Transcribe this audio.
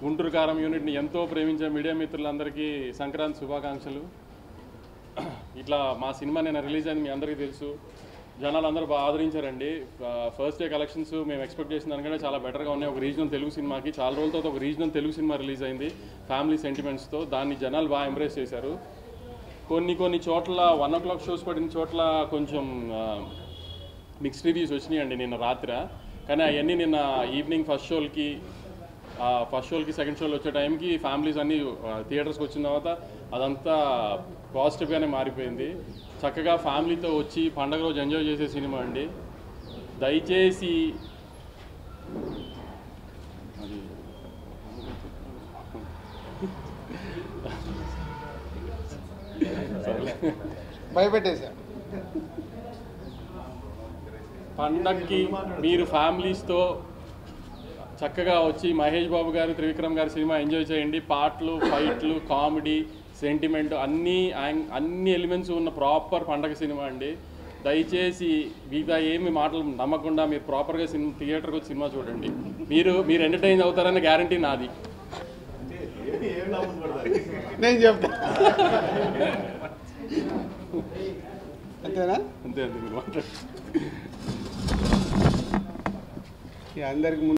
గుంటూరు కారం యూనిట్ని ఎంతో ప్రేమించే మీడియా మిత్రులందరికీ సంక్రాంతి శుభాకాంక్షలు. ఇట్లా మా సినిమా నేను రిలీజ్ అయింది మీ అందరికీ తెలుసు. జనాలు అందరూ బాగా ఆదరించారండి. ఫస్ట్ డే కలెక్షన్స్ మేము ఎక్స్పెక్ట్ చేసిన దానికంటే చాలా బెటర్గా ఉన్నాయి. ఒక రీజనల్ తెలుగు సినిమాకి చాలా రోజులతో ఒక రీజనల్ తెలుగు సినిమా రిలీజ్ అయింది ఫ్యామిలీ సెంటిమెంట్స్తో. దాన్ని జనాలు బాగా ఎంబ్రేస్ చేశారు. కొన్ని చోట్ల 1 o'clock షోస్ పడిన చోట్ల కొంచెం మిక్స్డ్ రివ్యూస్ వచ్చినాయండి నిన్న రాత్రి. కానీ అవన్నీ నిన్న ఈవినింగ్ ఫస్ట్ షోలకి సెకండ్ షోలు వచ్చే టైంకి ఫ్యామిలీస్ అన్నీ థియేటర్స్కి వచ్చిన తర్వాత అదంతా పాజిటివ్గానే మారిపోయింది. చక్కగా ఫ్యామిలీతో వచ్చి పండగ రోజు ఎంజాయ్ చేసే సినిమా అండి. దయచేసి భయపెట్టేశా. పండగకి మీరు ఫ్యామిలీస్తో చక్కగా వచ్చి మహేష్ బాబు గారు, త్రివిక్రమ్ గారి సినిమా ఎంజాయ్ చేయండి. పాటలు, ఫైట్లు, కామెడీ, సెంటిమెంట్ అన్ని ఎలిమెంట్స్ ఉన్న ప్రాపర్ పండగ సినిమా అండి. దయచేసి మిగతా ఏమి మాటలు నమ్మకుండా మీరు ప్రాపర్గా థియేటర్కి వచ్చి సినిమా చూడండి. మీరు ఎంటర్టైన్ అవుతారన్న గ్యారంటీ నాది. నేను చెప్తా అంతేనా? అంతే మీరు మాట్లాడు. అందరికి